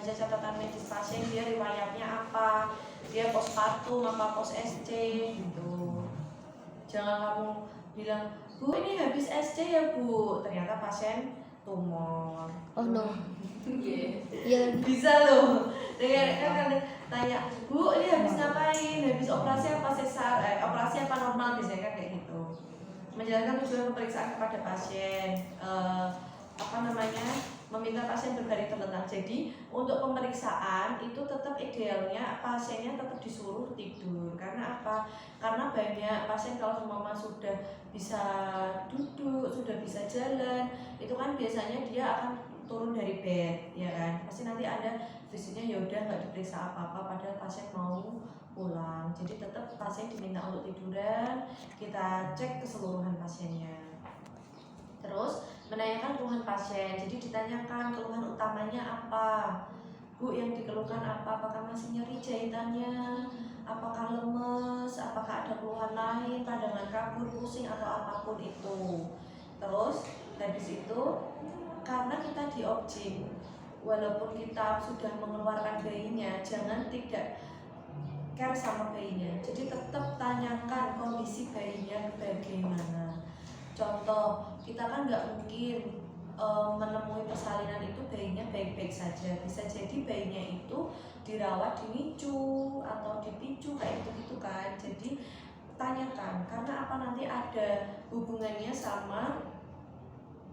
baca catatan medis pasien, dia riwayatnya apa, dia postpartum apa post SC gitu. Jangan kamu bilang, Bu ini habis SC ya Bu, ternyata pasien tumor. Oh no. Iya. Bisa loh. Dengan kan tanya, Bu ini habis ngapain? Habis operasi apa sesar? Operasi apa normal biasanya kan kayak gitu. Menjalankan tujuan pemeriksaan kepada pasien. Meminta pasien berbaring terlentang. Jadi untuk pemeriksaan itu tetap idealnya pasiennya tetap disuruh tidur. Karena apa? Karena banyak pasien kalau mama sudah bisa duduk, sudah bisa jalan, itu kan biasanya dia akan turun dari bed, ya kan? Pasti nanti ada visinya ya udah nggak diperiksa apa-apa, padahal pasien mau pulang. Jadi tetap pasien diminta untuk tiduran, kita cek keseluruhan pasiennya. Terus menanyakan keluhan pasien, jadi ditanyakan keluhan utamanya apa, Bu yang dikeluhkan apa, apakah masih nyeri jahitannya, apakah lemes, apakah ada keluhan lain, pandangan kabur, pusing atau apapun itu. Terus habis itu karena kita di objek, walaupun kita sudah mengeluarkan bayinya, jangan tidak care sama bayinya, jadi tetap tanyakan kondisi bayinya bagaimana. Contoh, kita kan nggak mungkin menemui persalinan itu bayinya baik-baik saja. Bisa jadi bayinya itu dirawat di NICU atau dipicu kayak gitu-gitu kan. Jadi tanyakan, karena apa, nanti ada hubungannya sama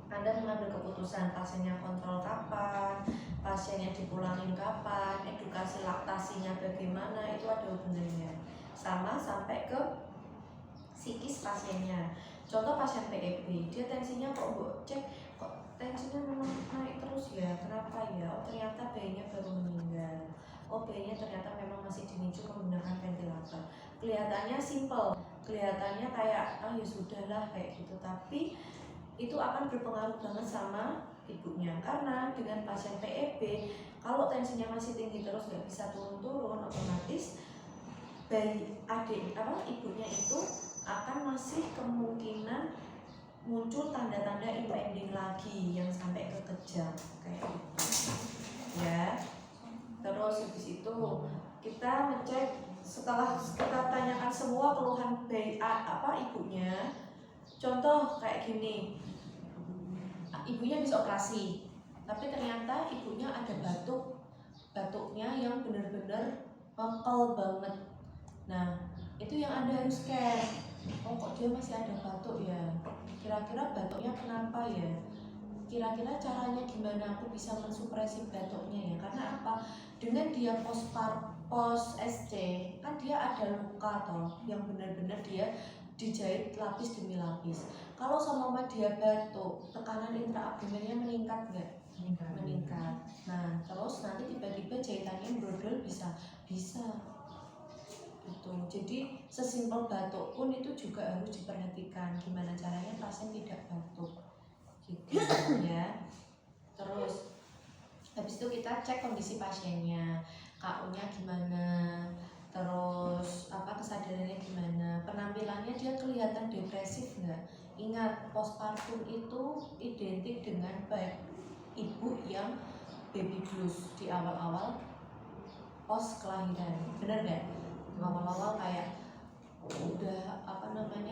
Anda mengambil keputusan pasiennya kontrol kapan, pasiennya dipulangin kapan, edukasi laktasinya bagaimana, itu ada hubungannya sama sampai ke psikis pasiennya. Contoh pasien PEB, dia tensinya kok cek kok tensinya memang naik terus ya, kenapa ya? Oh ternyata bayinya baru meninggal. Oh bayinya ternyata memang masih di NICU menggunakan ventilator. Kelihatannya simple, kelihatannya kayak ya sudahlah kayak gitu, tapi itu akan berpengaruh banget sama ibunya. Karena dengan pasien PEB, kalau tensinya masih tinggi terus nggak bisa turun-turun, otomatis ibunya itu akan masih kemungkinan muncul tanda-tanda impending lagi yang sampai ke kejang kayak gitu ya. Terus habis itu kita ngecek, setelah kita tanyakan semua keluhan ibunya. Contoh kayak gini, ibunya habis operasi tapi ternyata ibunya ada batuknya yang benar-benar mengkel banget. Nah itu yang Anda harus care. Oh kok dia masih ada batuk ya, kira-kira batuknya kenapa ya, kira-kira caranya gimana aku bisa mensupresi batuknya ya. Karena apa, dengan dia post SC kan dia ada luka toh yang benar-benar dia dijahit lapis demi lapis. Kalau sama dia batuk, tekanan intraabdomennya meningkat nggak? Meningkat. Nah terus nanti tiba-tiba jahitannya brodol bisa gitu. Jadi sesimpel batuk pun itu juga harus diperhatikan, gimana caranya pasien tidak batuk gitu ya. Terus habis itu kita cek kondisi pasiennya, KU-nya gimana, terus kesadarannya gimana, penampilannya dia kelihatan depresif nggak. Ingat, postpartum itu identik dengan ibu yang baby blues di awal-awal post kelahiran, benar nggak? Awal-awal kayak udah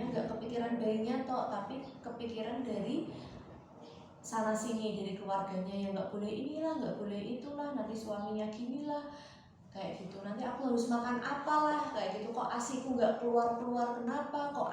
nggak kepikiran bayinya toh, tapi kepikiran dari sana sini, dari keluarganya yang nggak boleh inilah, nggak boleh itulah, nanti suaminya ginilah kayak gitu, nanti aku harus makan apalah kayak gitu, kok asiku nggak keluar kenapa, kok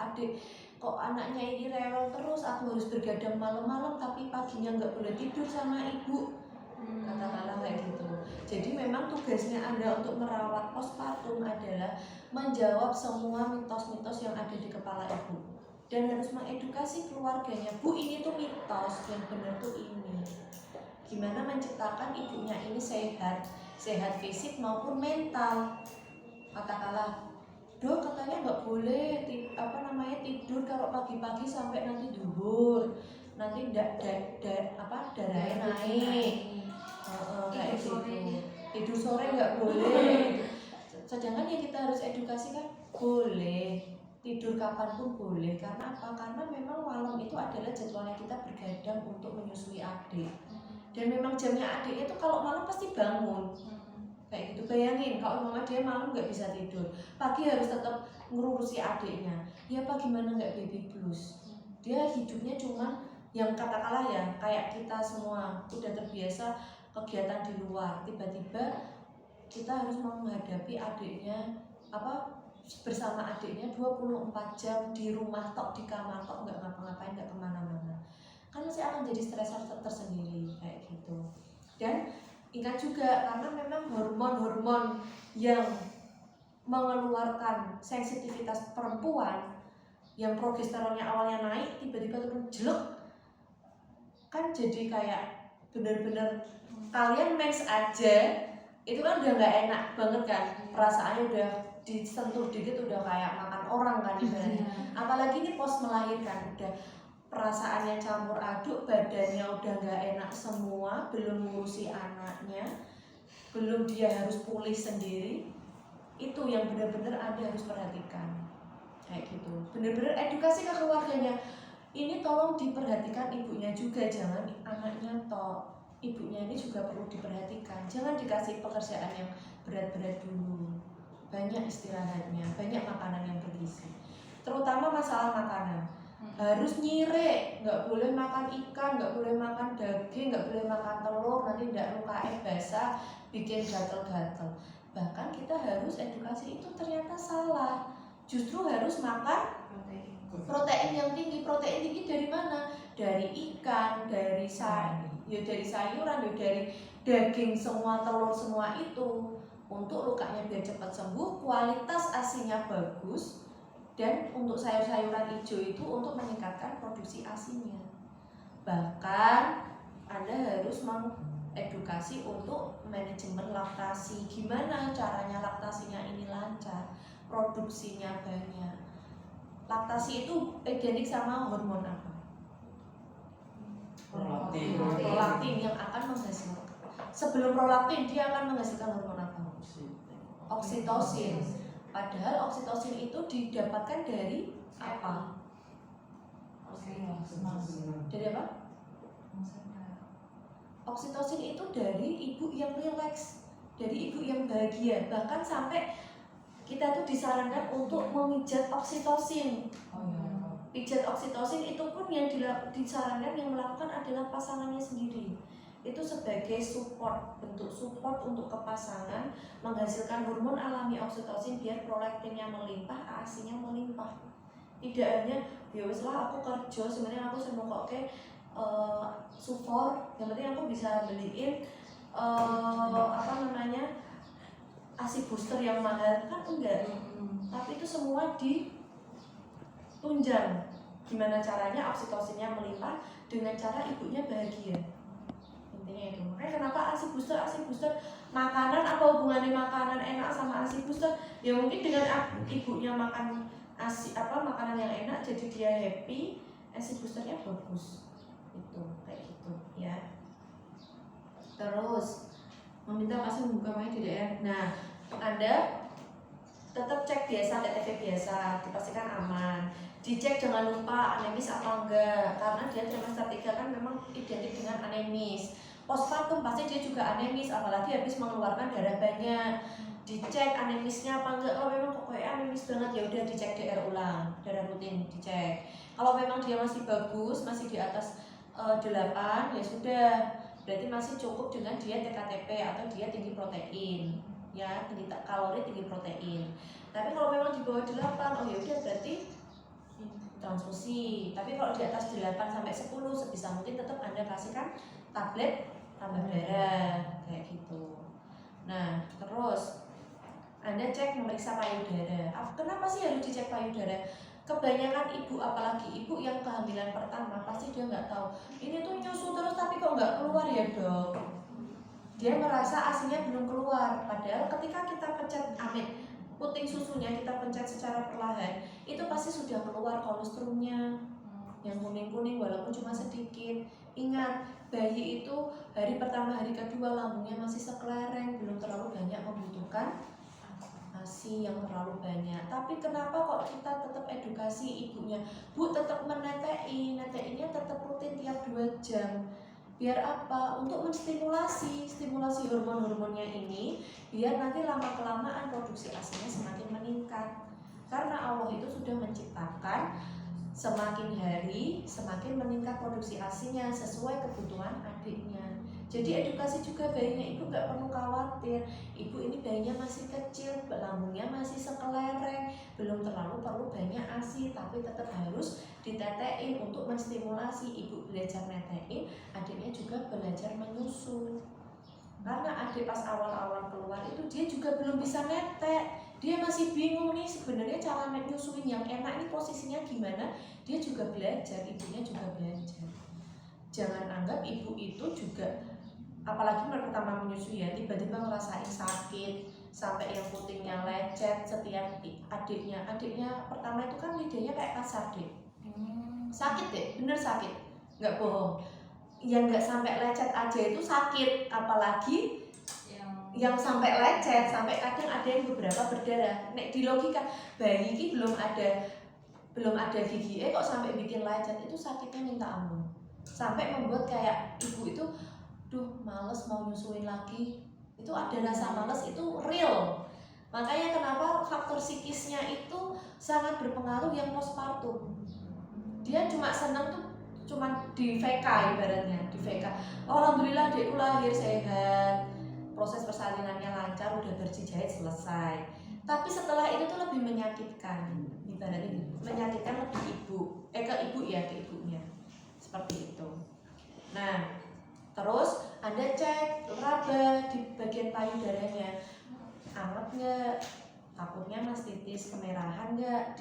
anaknya ini rewel terus, aku harus bergadang malam-malam tapi paginya nggak boleh tidur sama ibu, katakanlah kayak gitu. Jadi memang tugasnya Anda untuk merawat postpartum adalah menjawab semua mitos-mitos yang ada di kepala ibu dan harus mengedukasi keluarganya. Bu, ini tuh mitos, yang benar tuh ini. Gimana menciptakan ibunya ini sehat fisik maupun mental. Katakanlah, Dok katanya nggak boleh tidur kalau pagi-pagi sampai nanti duhur, nanti darahnya naik. Kayak gitu. Tidur sore nggak boleh. Sedangkan yang kita harus edukasi kan boleh tidur kapanpun boleh. Karena apa? Karena memang malam itu adalah jadwalnya kita bergadang untuk menyusui adik. Dan memang jamnya adiknya tuh kalau malam pasti bangun. Kayak gitu, bayangin kalau mama dia malam nggak bisa tidur, pagi harus tetap ngurusi adiknya. Ya apa gimana nggak baby blues? Dia hidupnya cuma yang katakanlah ya kayak kita semua udah terbiasa kegiatan di luar, tiba-tiba kita harus menghadapi adiknya bersama adiknya 24 jam di rumah tok, di kamar tok, nggak ngapa-ngapain, nggak kemana-mana, kan masih akan jadi stresor tersendiri kayak gitu. Dan ingat juga karena memang hormon-hormon yang mengeluarkan sensitivitas perempuan yang progesteronnya awalnya naik tiba-tiba turun jelek, kan jadi kayak bener-bener kalian mens aja itu kan udah nggak enak banget kan, perasaannya udah disentuh dikit udah kayak makan orang kan ibaratnya. Apalagi ini pos melahirkan udah perasaannya campur aduk, badannya udah nggak enak semua, belum ngurusi anaknya, belum dia harus pulih sendiri. Itu yang benar-benar Anda harus perhatikan kayak gitu, benar-benar edukasi ke keluarganya. Ini tolong diperhatikan ibunya juga, jangan anaknya toh, ibunya ini juga perlu diperhatikan. Jangan dikasih pekerjaan yang berat-berat dulu, banyak istirahatnya, banyak makanan yang bergizi, terutama masalah makanan. Harus nyirek, nggak boleh makan ikan, nggak boleh makan daging, nggak boleh makan telur, nanti nggak UKF basah, bikin gatel-gatel. Bahkan kita harus edukasi itu ternyata salah, justru harus makan protein yang tinggi. Protein tinggi dari mana? Dari ikan, dari dari sayuran, dari daging, semua telur, semua itu untuk lukanya biar cepat sembuh, kualitas asinya bagus. Dan untuk sayur-sayuran hijau itu untuk meningkatkan produksi asinya. Bahkan Anda harus mengedukasi untuk manajemen laktasi. Gimana caranya laktasinya ini lancar, produksinya banyak. Laktasi itu identik sama hormon apa? Prolaktin yang akan menghasilkan. Sebelum prolaktin dia akan menghasilkan hormon apa? Oksitosin. Padahal oksitosin itu didapatkan dari apa? Dari apa? Oksitosin itu dari ibu yang rileks, dari ibu yang bahagia. Bahkan sampai kita tuh disarankan untuk memijat oksitosin. Pijat oksitosin itu pun yang disarankan yang melakukan adalah pasangannya sendiri. Itu sebagai support, bentuk support untuk ke pasangan menghasilkan hormon alami oksitosin biar prolaktinnya melimpah, asinya melimpah. Tidak hanya ya wis lah aku kerja sebenarnya aku seneng kok ke support, yang penting aku bisa beliin ASI booster yang mahal, kan enggak. Tapi itu semua ditunjang. Gimana caranya oksitosinnya melimpah dengan cara ibunya bahagia. Intinya itu. Makanya kenapa ASI booster makanan, apa hubungannya makanan enak sama ASI booster? Ya mungkin dengan ibunya makan makanan yang enak jadi dia happy, ASI boosternya bagus. Itu kayak gitu ya. Terus meminta pasien membuka main tidak ya? Nah, Anda tetap cek biasa, TTV biasa, dipastikan aman. Dicek jangan lupa anemis apa enggak, karena dia trimester 3 kan memang identik dengan anemis. Postpartum pasti dia juga anemis, apalagi habis mengeluarkan darah banyak. Dicek anemisnya apa enggak. Kalau memang kok kayak anemis banget ya udah dicek DR ulang, darah rutin dicek. Kalau memang dia masih bagus, masih di atas 8 ya sudah, berarti masih cukup dengan dia TKTP atau dia tinggi protein. Ya, tinggi kalori, tinggi protein. Tapi kalau memang di bawah 8, oh ya udah berarti transfusi. Tapi kalau di atas 8 sampai 10 sebisa mungkin tetap Anda kasihkan tablet tambah darah kayak gitu. Nah, terus Anda cek memeriksa payudara. Kenapa sih harus dicek payudara? Kebanyakan ibu, apalagi ibu yang kehamilan pertama, pasti dia nggak tahu ini tuh nyusu terus tapi kok nggak keluar ya dok. Dia merasa asinya belum keluar, padahal ketika kita pencet puting susunya, kita pencet secara perlahan, itu pasti sudah keluar kolesterolnya yang kuning-kuning walaupun cuma sedikit. Ingat, bayi itu hari pertama, hari kedua lambungnya masih seklereng, belum terlalu banyak membutuhkan ASI yang terlalu banyak. Tapi kenapa kok kita tetap edukasi ibunya, Bu tetap neteinnya tetap rutin tiap 2 jam. Biar apa? Untuk menstimulasi hormon-hormonnya ini, biar nanti lama-kelamaan produksi ASINya semakin meningkat. Karena Allah itu sudah menciptakan semakin hari semakin meningkat produksi ASINya sesuai kebutuhan adiknya. Jadi edukasi juga bayinya, ibu nggak perlu khawatir. Ibu ini bayinya masih kecil, lambungnya masih sekelereng, belum terlalu perlu banyak ASI, tapi tetap harus ditetein untuk menstimulasi. Ibu belajar netein, adiknya juga belajar menyusu. Karena adik pas awal-awal keluar itu dia juga belum bisa netek, dia masih bingung nih sebenarnya cara menyusuin yang enak ini posisinya gimana. Dia juga belajar, ibunya juga belajar. Jangan anggap ibu itu juga, apalagi pertama menyusui ya, tiba-tiba ngerasain sakit sampai yang putingnya lecet setiap adiknya pertama itu kan lidahnya kayak kasar deh. Sakit deh, bener sakit, nggak bohong. Yang nggak sampai lecet aja itu sakit, apalagi yang sampai lecet, sampai kadang ada yang beberapa berdarah. Nek di logika bayi ini belum ada gigi kok sampai bikin lecet, itu sakitnya minta ampun. Sampai membuat kayak ibu itu, duh males mau nyusuin lagi. Itu ada rasa males, itu real. Makanya kenapa faktor psikisnya itu sangat berpengaruh yang postpartum. Dia cuma senang tuh cuma di VK, ibaratnya di VK. Oh, alhamdulillah adikku lahir sehat, proses persalinannya lancar, udah bersih jahit selesai. Tapi setelah itu tuh lebih menyakitkan, ibaratnya menyakitkan lebih ke ibunya seperti itu. Nah, terus Anda cek raba di bagian payudaranya, anget nggak, takutnya mastitis, kemerahan nggak,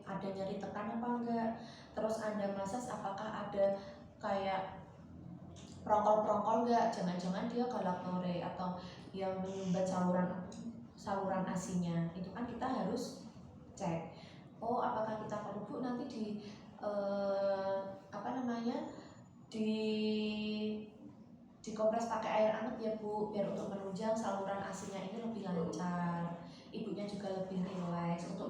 ada nyeri tekan apa enggak. Terus Anda masas apakah ada kayak prongkol-prongkol nggak, jangan-jangan dia galaktore atau yang menyumbat saluran ASINya. Itu kan kita harus cek. Oh, apakah kita perlu Bu nanti dikompres pakai air hangat ya Bu, biar untuk menunjang saluran ASINya ini lebih lancar, ibunya juga lebih rileks untuk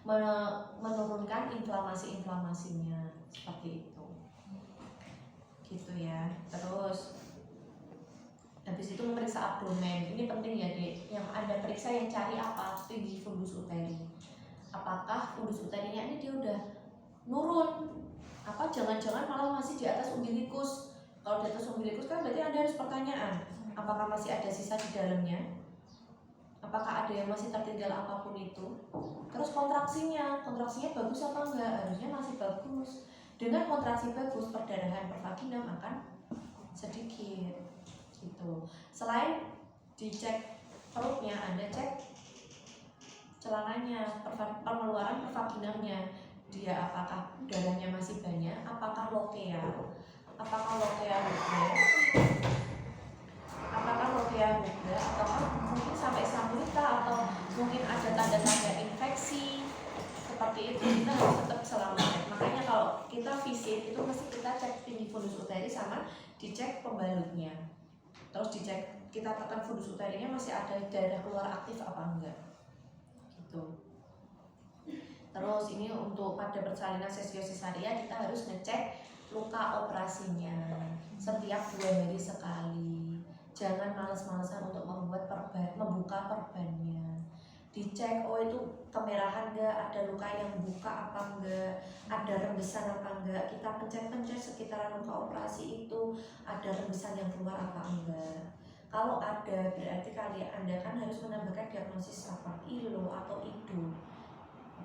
menurunkan inflamasinya seperti itu, gitu ya. Terus habis itu memeriksa abdomen, ini penting ya Dek. Yang Anda periksa yang cari apa? Tinggi fundus uteri. Apakah fundus uterinya ini dia udah nurun? Apa jangan-jangan malah masih di atas umbilikus? Kalau di atas umbilikus kan berarti Anda harus pertanyaan, apakah masih ada sisa di dalamnya? Apakah ada yang masih tertinggal apapun itu? Terus kontraksinya bagus apa enggak? Harusnya masih bagus. Dengan kontraksi bagus, perdarahan pervaginam akan sedikit gitu. Selain dicek perutnya, Anda cek celananya, pengeluaran pervaginamnya, dia apakah darahnya masih banyak, apakah lokea muda, atau mungkin sampai sambuta, atau mungkin ada tanda-tanda infeksi seperti itu. Kita harus tetap selalu cek. Makanya kalau kita visit itu mesti kita cek tinggi fundus uteri sama dicek pembalutnya. Terus dicek, kita tekan fundus uterinya masih ada darah keluar aktif apa enggak gitu. Terus ini untuk pada persalinan sesio-sesaria kita harus ngecek luka operasinya setiap 2 hari sekali. Jangan males-malesan untuk membuka perbannya. Dicek, oh itu kemerahan enggak, ada luka yang buka apa enggak, ada rembesan apa enggak. Kita pencet-pencet sekitaran luka operasi itu, ada rembesan yang keluar apa enggak. Kalau ada, berarti Anda kan harus menambahkan diagnosis apa, ILO atau IDO.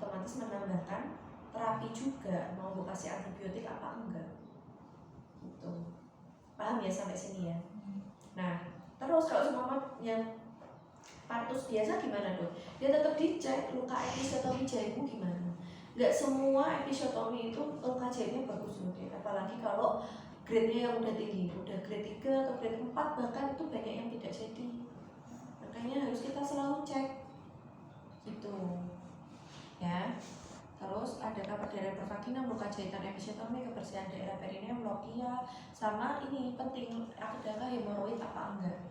Otomatis menambahkan terapi juga, mau kasih antibiotik apa enggak gitu. Paham ya sampai sini ya? Nah, terus kalau semua yang partus biasa gimana Dok? Dia tetap dicek luka episiotomi jahitmu gimana. Nggak semua episiotomi itu luka jahitnya bagus loh, apalagi kalau grade-nya yang udah tinggi, udah grade 3 atau grade 4 bahkan itu banyak yang tidak jadi. Makanya harus kita selalu cek gitu ya. Terus ada perdarahan pervaginam, luka jahitan episiotomi, kebersihan daerah perineum, lokia, sama ini penting, adakah hemoroid apa enggak.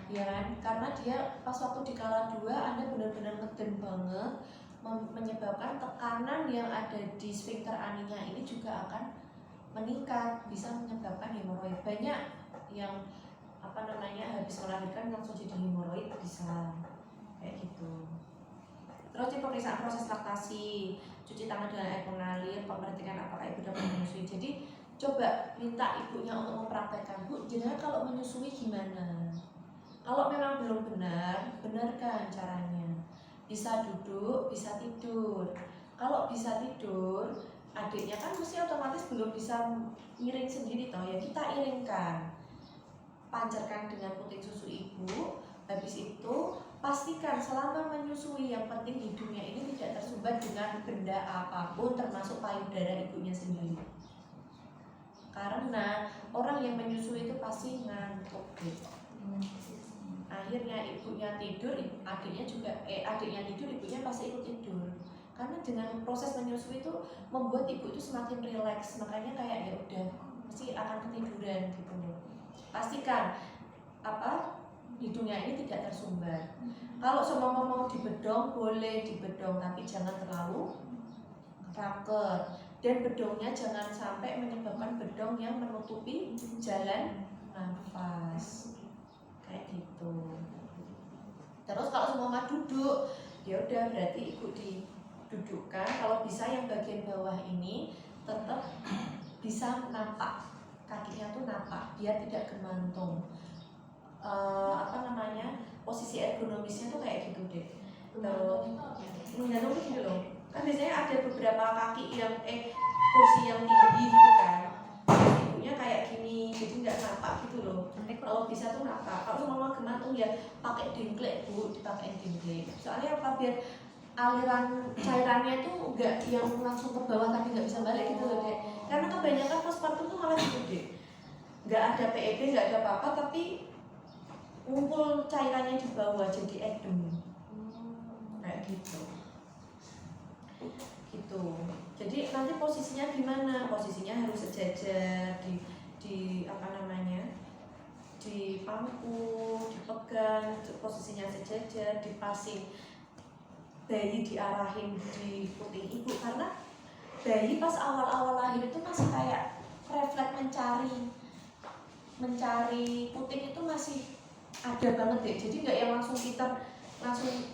Ya kan? Karena dia pas waktu di kala 2 Anda benar-benar ngeden banget, menyebabkan tekanan yang ada di sphincter aninya ini juga akan meningkat, bisa menyebabkan hemoroid. Banyak yang habis melahirkan langsung jadi hemoroid, bisa kayak gitu. Terus di pemeriksaan proses laktasi, cuci tangan dengan air mengalir, memperhatikan apakah ibu dapat menyusui. Jadi coba minta ibunya untuk mempraktekkan, Bu, jenengan kalau menyusui gimana? Kalau memang belum benar, benarkan caranya. Bisa duduk, bisa tidur. Kalau bisa tidur, adiknya kan mesti otomatis belum bisa miring sendiri toh, ya kita iringkan. Pancarkan dengan puting susu ibu. Habis itu pastikan selama menyusui yang penting hidungnya ini tidak tersumbat dengan benda apapun termasuk payudara ibunya sendiri. Karena orang yang menyusui itu pasti ngantuk. Akhirnya ibunya tidur, adiknya tidur, ibunya pasti ikut tidur. Karena dengan proses menyusui itu membuat ibu itu semakin rileks, makanya kayak ya udah mesti akan ketiduran gitu loh. Pastikan hidungnya ini tidak tersumbat. Kalau semua mau dibedong boleh dibedong, tapi jangan terlalu raket. Dan bedongnya jangan sampai menyebabkan bedong yang menutupi jalan nafas. Kayak gitu. Terus kalau semua duduk, ya udah berarti ibu didudukkan. Kalau bisa yang bagian bawah ini tetap bisa napak, kakinya tuh napak biar tidak gemantung. Posisi ergonomisnya tuh kayak gitu deh. Terus menggantung gitu loh. Kan biasanya ada beberapa kaki yang kursi yang tinggi gitu kan. Ibunya kayak gini, jadi nggak napak gitu loh. Kalau bisa tuh napak. Kalau mama gemantung ya pakai dengklek, Bu, dipakai dengklek. Soalnya apa, biar aliran cairannya tuh nggak yang langsung ke bawah tapi nggak bisa balik gitu loh deh. Karena kebanyakan postpartum tuh malah gitu deh. Nggak ada PEB, nggak ada apa-apa, tapi ngumpul cairannya di bawah jadi edem. Kayak gitu. Jadi nanti posisinya gimana? Posisinya harus sejajar di di pangku, dipegang, posisinya sejajar, dipasing. Bayi diarahin di puting ibu, karena bayi pas awal-awal lahir itu masih kayak refleks mencari puting itu masih ada banget deh. Jadi nggak yang langsung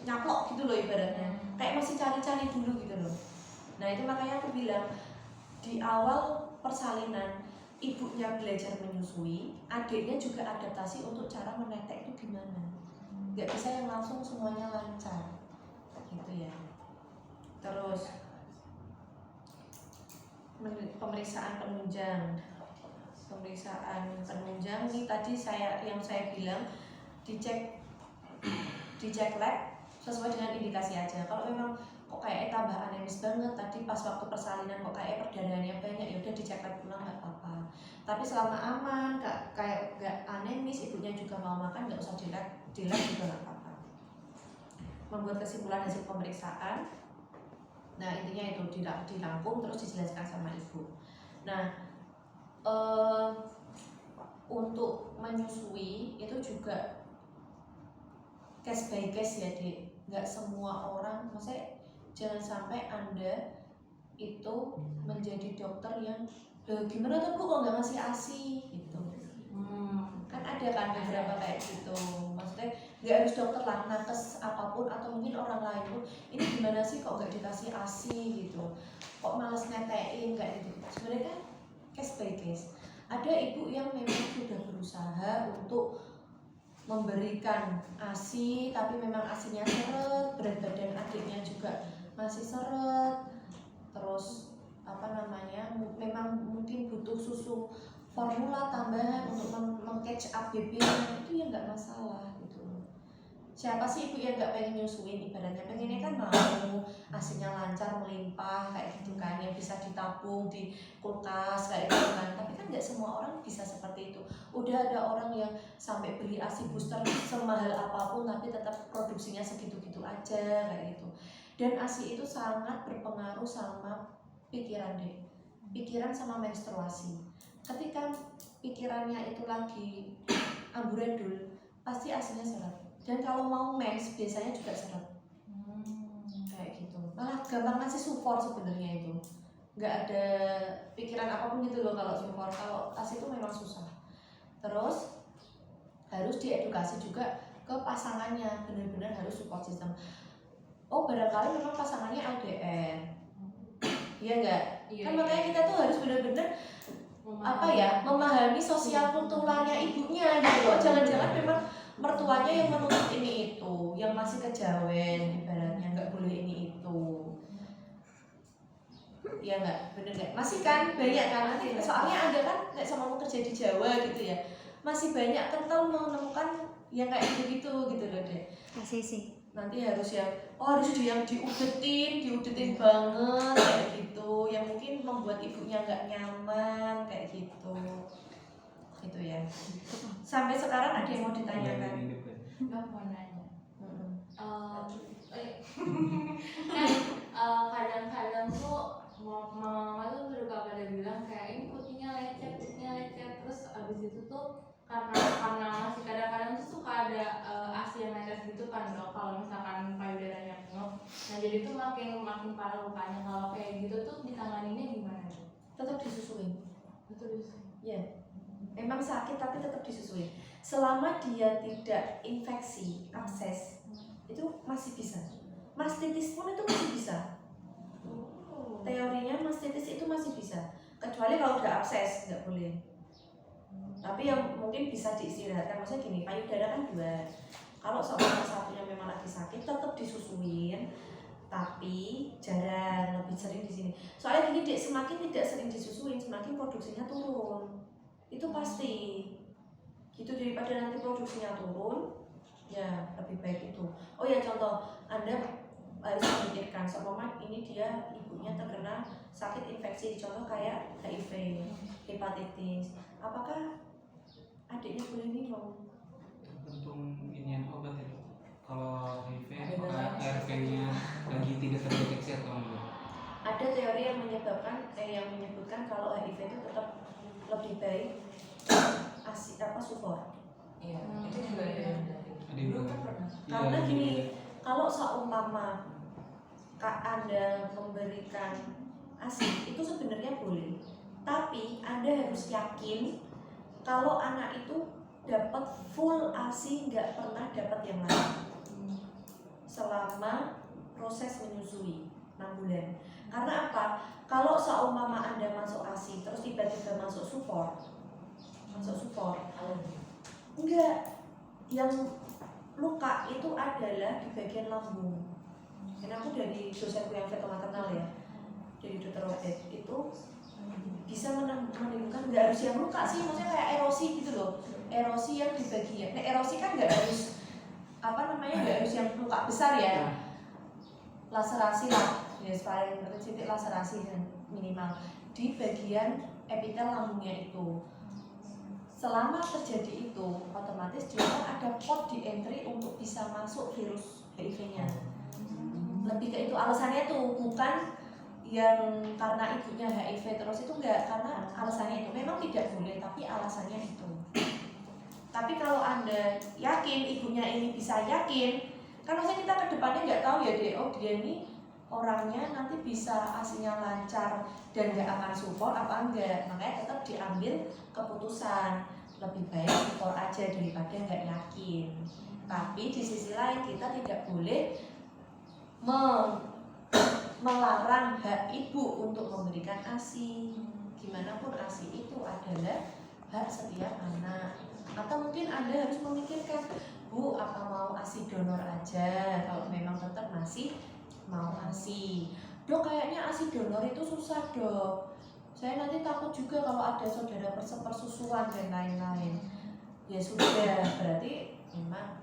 nyaplok gitu loh ibaratnya. Kayak masih cari-cari dulu gitu loh. Nah itu makanya aku bilang di awal persalinan ibunya belajar menyusui, adiknya juga adaptasi untuk cara menetek itu gimana. Nggak bisa yang langsung semuanya lancar gitu ya. Terus pemeriksaan penunjang ini tadi yang saya bilang dicek lab sesuai dengan indikasi aja. Kalau memang kok kayak tambah anemis banget tadi pas waktu persalinan, kok kayak perdarahannya banyak, ya udah dicek lab ulang nggak apa-apa. Tapi selama aman, nggak anemis, ibunya juga mau makan, nggak usah di lab juga nggak apa-apa. Membuat kesimpulan hasil pemeriksaan. Nah intinya itu dirangkum terus dijelaskan sama ibu. Nah untuk menyusui itu juga case by case ya Dek. Nggak semua orang, maksudnya jangan sampai Anda itu menjadi dokter yang gimana tuh Bu kok nggak ngasih ASI gitu. Kan ada kan beberapa kayak gitu. Maksudnya nggak harus dokter lah, nakes apapun atau mungkin orang lain pun, ini gimana sih kok nggak dikasih ASI gitu, kok males netein kayak gitu. Sebenarnya kan case by case. Ada ibu yang memang sudah berusaha untuk memberikan ASI, tapi memang ASInya seret, berat badan adiknya juga masih seret, terus memang mungkin butuh susu formula tambahan untuk meng-catch up baby-nya, itu ya nggak masalah gitu. Siapa sih ibu yang nggak pengen nyusuin, ibaratnya pengennya kan mau ASInya lancar melimpah kayak gitu kan, yang bisa ditabung di kulkas kayak gitu kan. Tapi kan nggak semua orang bisa seperti itu. Udah ada orang yang sampai beli ASI booster semahal apapun tapi tetap produksinya segitu-gitu aja kayak gitu. Dan ASI itu sangat berpengaruh sama pikiran deh, pikiran sama menstruasi. Ketika pikirannya itu lagi amburadul, pasti ASInya seret. Dan kalau mau mens biasanya juga seret. Kayak gitu. Malah gampang ngasih support sebenarnya itu. nggak ada pikiran apapun gitu loh kalau support. Kalau ASI itu memang susah. Terus harus diedukasi juga ke pasangannya, benar-benar harus support system. Oh barangkali memang pasangannya LDR, iya nggak? Iya, Kan makanya kita tuh harus benar-benar memahami sosial kulturalnya ibunya gitu loh. Jangan-jangan memang mertuanya yang menuntut ini itu, yang masih kejawen ibaratnya, nggak boleh ini itu. Iya nggak, bener nggak? Masih kan banyak kan nanti, soalnya ada kan kayak sama mau kerja di Jawa gitu ya, masih banyak kental menemukan yang kayak gitu gitu loh deh. Masih sih. Nanti harus yang harus yang diudetin banget kayak gitu, yang mungkin membuat ibunya nggak nyaman kayak gitu ya. Sampai sekarang ada yang mau ditanyakan? Nggak mau nanya. Kan kadang-kadang tuh mama tuh suka pada bilang kayak ini putihnya lecet, terus abis itu tuh karena masih kadang-kadang tuh suka ada ASI yang netes gitu kan dok, kalau misalkan payudaranya penuh, nah jadi tuh makin parah lukanya. Kalau kayak gitu tuh ditanganinnya gimana tuh? Tetap disusuin. Betul. Ya, memang sakit tapi tetap disusuin. Selama dia tidak infeksi, abses, itu masih bisa. Mastitis pun itu masih bisa. Teorinya mastitis itu masih bisa, kecuali kalau udah abses nggak boleh. Tapi yang mungkin bisa diistirahatkan, maksudnya gini, payudara kan 2. Kalau salah satunya memang lagi sakit, tetap disusuin, tapi jarang, lebih sering di sini. Soalnya gini dek, semakin tidak sering disusuin, semakin produksinya turun. Itu pasti. Gitu, daripada nanti produksinya turun, ya lebih baik itu. Oh ya contoh, Anda harus memikirkan seumpama ini dia ibunya terkena sakit infeksi, contoh kayak HIV, hepatitis, apakah adiknya boleh minum? Tergantung inian obat itu. Kalau HIV apakah ARV-nya lagi tidak terdeteksi atau enggak? Ada teori yang menyebutkan kalau HIV itu tetap lebih baik sufor. Iya, itu juga ada. Dulu kan pernah. Karena gini, kalau seumpama Anda memberikan ASI itu sebenarnya boleh, tapi Anda harus yakin kalau anak itu dapat full ASI, nggak pernah dapat yang lain selama proses menyusui 6 bulan. Karena apa? Kalau seumpama Anda masuk ASI terus tiba-tiba masuk sufor, enggak, yang luka itu adalah di bagian lambung. Ini aku dari dosenku yang veto maternal ya, dari dokter Robert, itu bisa menimbulkan, nggak harus yang luka sih, maksudnya kayak erosi gitu loh, erosi yang di bagian. Nah erosi kan nggak harus nggak harus yang luka besar ya, laserasi lah, ya paling titik laserasi dan minimal di bagian epitel lambungnya itu. Selama terjadi itu, otomatis dia ada pot di entry untuk bisa masuk virus HIV-nya. Lebih ke itu alasannya tuh, bukan yang karena ibunya HIV terus, itu enggak, karena alasannya itu memang tidak boleh, tapi alasannya itu. Tapi kalau Anda yakin ibunya ini bisa yakin, kan maksudnya kita ke depannya nggak tahu ya deh, oh dia ini orangnya nanti bisa ASINya lancar dan nggak akan support apa enggak, makanya tetap diambil keputusan lebih baik support aja daripada nggak yakin. Tapi di sisi lain kita tidak boleh melarang hak ibu untuk memberikan ASI. Gimana pun ASI itu adalah hak setiap anak. Atau mungkin Anda harus memikirkan, Bu, apa mau ASI donor aja kalau memang tetap masih mau ASI. Dok, kayaknya ASI donor itu susah, Dok. Saya nanti takut juga kalau ada saudara persusuan dan lain-lain. Ya sudah, berarti memang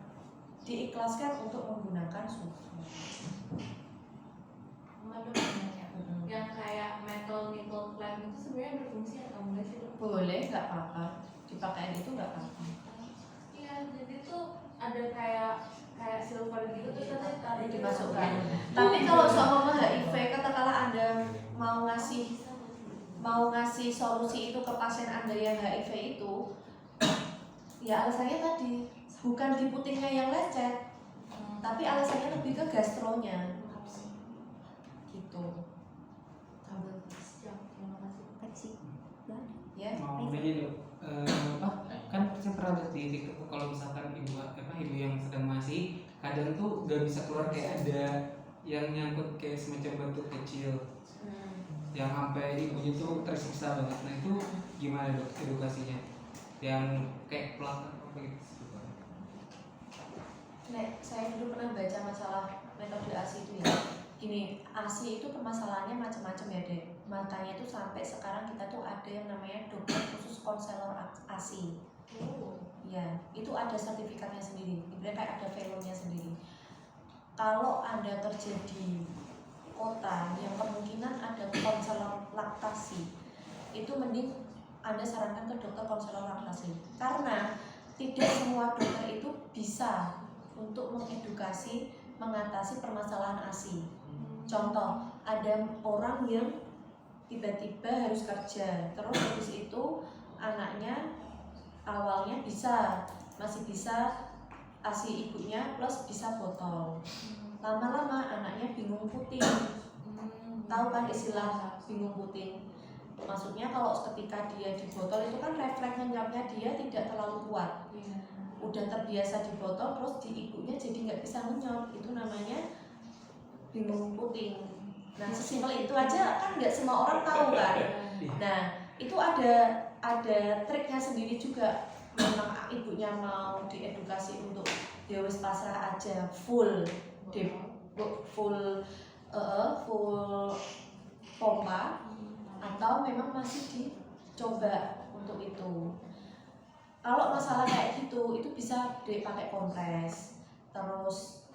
diikhlaskan untuk menggunakan susu. Yang kayak metal nipple clamp itu sebenarnya berfungsi atau enggak sih, Dok? Boleh, nggak apa-apa. Dipakai itu nggak apa-apa. Iya, jadi tuh ada kayak silver gitu terus nanti taruh dimasukkan. Tapi kalau seumpama HIV, katakanlah Anda mau ngasih solusi itu ke pasien Anda yang HIV itu, ya alasannya tadi bukan di putingnya yang lecet, tapi alasannya lebih ke gastronya gitu. sih. Nggak ada. Ya, Mau nanya dok, kan saya pernah lihat di TikTok tuh kalau misalkan ibu yang sedang masih kadang tuh gak bisa keluar, kayak ada yang nyangkut kayak semacam batu kecil yang sampai ibunya tuh tersiksa banget. Nah itu gimana dok edukasinya? Yang kayak pelak apa gitu? Nek, saya dulu pernah baca masalah metode ASI itu ya. Gini, ASI itu permasalahannya macam-macam ya dek. Makanya tuh sampai sekarang kita tuh ada yang namanya dokter khusus konselor ASI. Ya, itu ada sertifikatnya sendiri. Ibaratnya kayak ada velumnya sendiri. Kalau Anda kerja di kota yang kemungkinan ada konselor laktasi, itu mending Anda sarankan ke dokter konselor laktasi. Karena tidak semua dokter itu bisa untuk mengedukasi mengatasi permasalahan ASI. Contoh, ada orang yang tiba-tiba harus kerja, terus habis itu anaknya awalnya masih bisa ASI ibunya plus bisa botol. Lama-lama anaknya bingung puting. Tahu kan istilah bingung puting? Maksudnya kalau ketika dia di botol itu kan refleks ngenyapnya dia tidak terlalu kuat. Udah terbiasa di botol terus di ibunya jadi nggak bisa ngenyot, itu namanya bingung puting. Nah sesimpel itu aja kan nggak semua orang tahu kan. Nah itu ada triknya sendiri juga. Memang ibunya mau diedukasi untuk ya wis pasrah aja full pompa, atau memang masih dicoba untuk itu. Kalau masalah kayak gitu itu bisa dipakai kompres, terus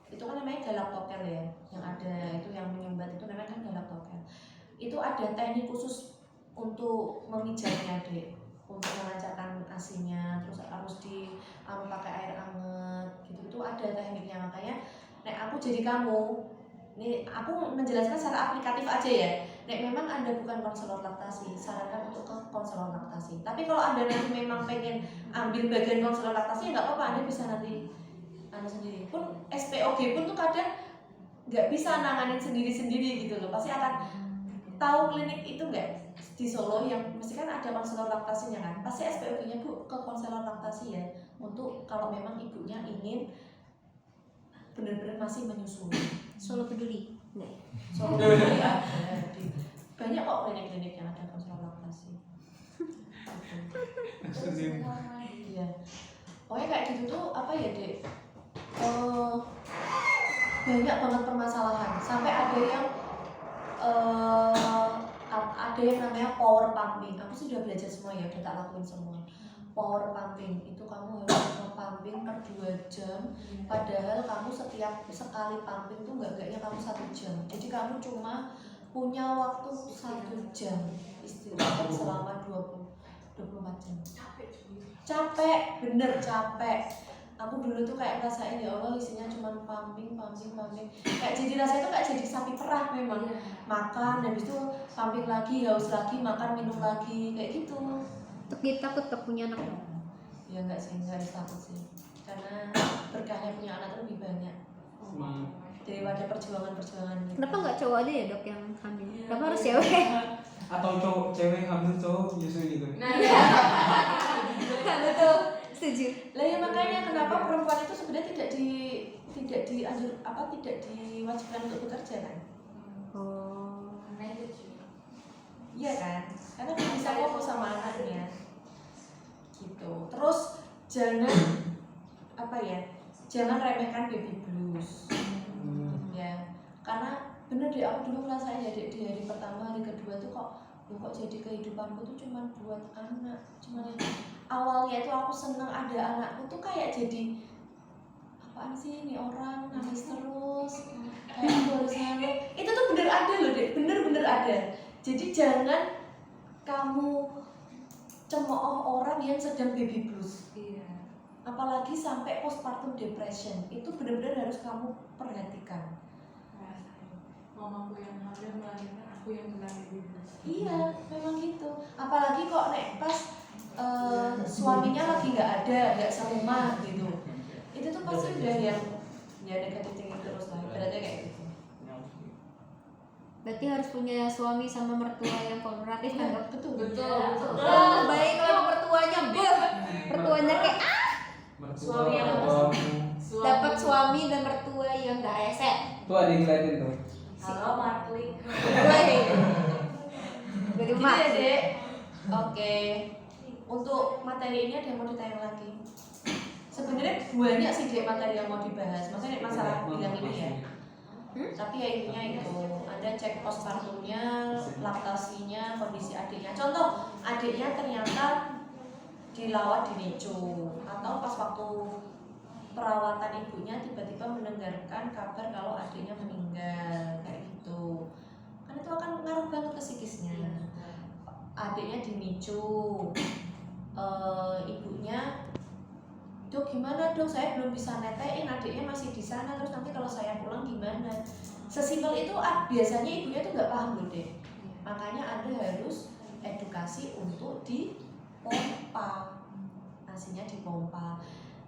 itu kan namanya galactokel ya, yang ada itu yang menyumbat itu namanya kan galactokel. Itu ada teknik khusus untuk memijatnya dek, untuk melancarkan asinya, terus harus pakai air hangat gitu. Itu ada tekniknya. Makanya aku jadi kamu ini aku menjelaskan secara aplikatif aja ya. Nek memang Anda bukan konselor laktasi, sarankan untuk ke konselor laktasi. Tapi kalau Anda nanti memang pengen ambil bagian konselor laktasi, ya nggak apa-apa, Anda bisa nanti Anda sendiri. Pun SPOG pun tuh kadang nggak bisa nanganin sendiri-sendiri gitu loh. Pasti akan tahu klinik itu nggak di Solo yang mesti kan ada konselor laktasinya kan. Pasti SPOG-nya Bu ke konselor laktasi ya. Untuk kalau memang ibunya ingin benar-benar masih menyusui. Solo Peduli. Nggak ya? Solo Peduli ada banyak kok klinik-klinik yang ada konselor laktasi. Iya. Pokoknya kayak gitu tuh apa ya dek? Banyak banget permasalahan. Sampai ada yang namanya power pumping. Aku sudah belajar semua ya, udah tak lakuin semua. Power pumping itu kamu harus nge-pumping per 2 jam, padahal kamu setiap sekali pumping tuh enggaknya kamu 1 jam. Jadi kamu cuma punya waktu 1 jam istirahat selama 24 jam. Capek, bener capek. Aku dulu tuh kayak ngerasain ya Allah isinya cuma pumping. Kayak jadi rasanya tuh kayak jadi sapi perah memang. Makan, habis itu pumping lagi, haus lagi, makan, minum lagi, kayak gitu. Tapi takut gak punya anak dong? Ya enggak sih, enggak harus takut sih. Karena berkahnya punya anak tuh lebih banyak daripada perjuangan. Kenapa nggak cowok aja ya dok yang hamil? Kenapa harus cewek? Atau cewek hamil cowok nyusui gitu? Nah ya. Betul, setuju. Lah ya makanya kenapa perempuan itu sebenarnya tidak diwajibkan untuk bekerja kan? Oh. Karena itu cuy. Iya kan? Karena dia bisa fokus sama anaknya. Gitu. Terus jangan remehkan baby blues. Ya. Karena bener deh aku dulu ngerasain ya di hari pertama, hari kedua tuh kok jadi kehidupanku tuh cuma buat anak. Awalnya itu aku seneng ada anakku tuh kayak jadi apaan sih ini orang nangis terus kayak aku harus hamil. Itu tuh bener ada loh deh, bener ada. Jadi jangan kamu cemooh orang yang sedang baby blues. Iya. Apalagi sampai postpartum depression, itu benar-benar harus kamu perhatikan. Mamaku yang hamil melahirkan, aku yang kena baby blues. Iya, memang gitu. Apalagi kok pas suaminya lagi nggak serumah gitu. Itu tuh pasti udah yang ya negatif thinking terus lah. Berarti kayak gitu. Berarti harus punya suami sama mertua yang kooperatif kan dok? Betul. Oh, baik kalau mertuanya mertuanya kayak Suami yang dapat suami dan mertua yang gak rese. Tuh ada yang ngeliatin tuh. Halo Markling. Dari Gitu mak. ya dek. Oke. Untuk materi ini ada yang mau ditanya lagi? Sebenarnya banyak sih dek materi yang mau dibahas. Maksudnya masalah bilang ini ya. Tapi ya intinya itu Anda cek postpartumnya, laktasinya, kondisi adiknya. Contoh adiknya ternyata dilawat di NICU atau pas waktu perawatan ibunya tiba-tiba mendengarkan kabar kalau adiknya meninggal kayak gitu. Kan itu akan ngaruh banget ke psikisnya. Adiknya di NICU, ibunya dok gimana dok, saya belum bisa netein adiknya masih di sana, terus nanti kalau saya pulang gimana. Sesimpel itu biasanya ibunya tuh nggak paham loh deh. Makanya Anda harus edukasi untuk dipompa, asinya dipompa.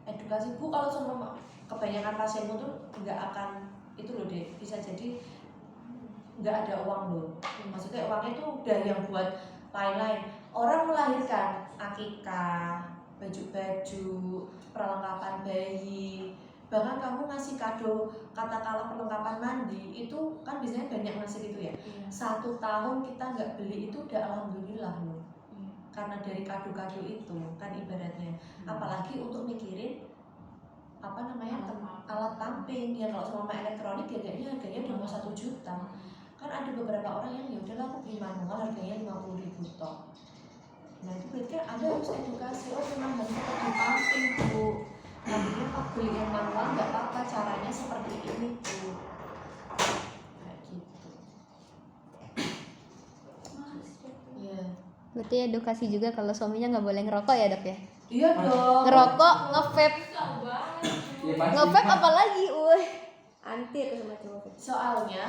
Edukasi bu, kalau semua kebanyakan pasienmu tuh nggak akan itu loh deh, bisa jadi nggak ada uang loh. Maksudnya uangnya tuh udah yang buat lain-lain. Orang melahirkan akikah, baju-baju, perlengkapan bayi, bahkan kamu ngasih kado katakanlah perlengkapan mandi, itu kan biasanya banyak ngasih gitu ya. 1 tahun kita nggak beli itu udah alhamdulillah loh, karena dari kado-kado itu kan ibaratnya. Apalagi untuk mikirin apa namanya alat pumping ya, kalau sama elektronik ya kayaknya harganya udah mau 1 juta. Kan ada beberapa orang yang ya udahlah aku beli manual harganya 50.000 toh. Nah itu berarti kan Anda harus edukasi, oh memang harus di pumping bu. Nantinya Pak beli yang manual nggak apa-apa, caranya seperti ini bu. Kayak gitu. Iya. Berarti edukasi juga kalau suaminya nggak boleh ngerokok ya dok ya? Iya dong. Ngerokok, nge-vape, Iya pasti. nge-vape apalagi, anti itu sama cowok. Soalnya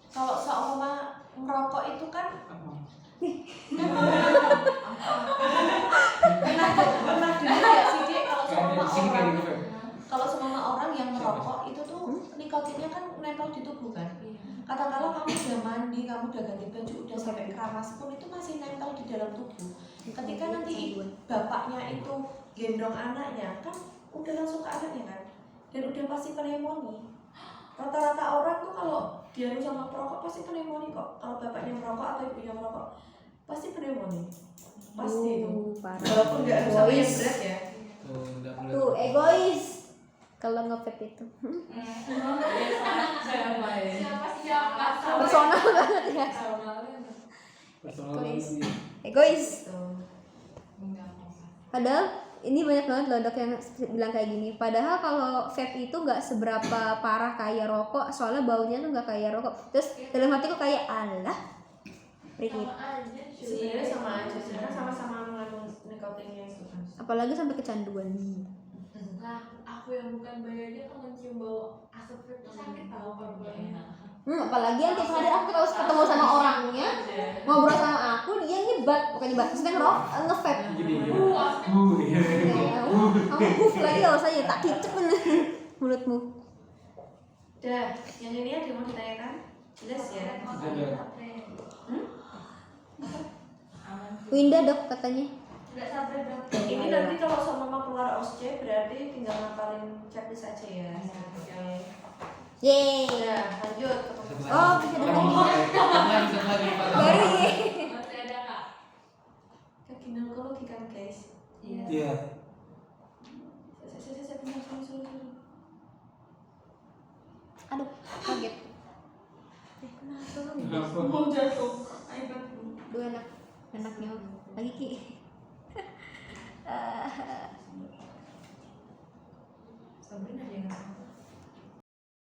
kalau seumpama ngerokok itu kan pernah dulu ya sih dia, kalau seumpama orang yang merokok itu tuh nikotinnya kan nempel di tubuh kan. Katakanlah kamu udah mandi, kamu udah ganti baju, udah sampai keramas pun itu masih nempel di dalam tubuh. Ketika nanti bapaknya itu gendong anaknya kan udah langsung ke anaknya kan, dan udah pasti pneumonia. Rata-rata orang tuh kalau dia sama perokok pasti pneumonia kok. Kalau bapaknya merokok atau ibunya merokok pasti pneumonia. Pasti itu. Parah. Walaupun nggak harus sampai yang berat ya. Tuh, nggak boleh. Tuh egois kalau nge-vape itu. Siapa Personal banget ya. Personal Egois. banget sih. Egois. Tuh. Padahal ini banyak banget loh dok yang bilang kayak gini. Padahal kalau vape itu nggak seberapa parah kayak rokok, soalnya baunya tuh nggak kayak rokok. Terus dalam hatiku kayak alah, rikit. Sebenarnya sama aja, sebenarnya sama-sama mengandung nikotinnya itu kan. Apalagi sampai kecanduan. Nah, aku yang bukan bayi aja kalau mencium bau asap itu sakit tahu paru-parunya. Apalagi yang tiap hari aku terus ketemu sama orangnya, ngobrol sama aku, dia nyebat, bukan nyebat, maksudnya nge-vape. Gini. Kamu puff lagi gak usah ya, tak kicep mulutmu. Dah, yang ini ada mau ditanyakan? Jelas ya? Winda dok katanya. Tidak sampai berapa. Ini nanti kalau sama keluar OSCE berarti tinggal ngapalin checklist aja ya. Oke. Yeay. Udah, lanjut. Oh, bisa dengar. Satu lagi. Baru ye. Masih ada kak? Ke ginekologi kan guys. Iya. Saya suruh. Aduh, kaget. Kenapa? Mau jatuh. Ayo. Dua anaknya lagi ki.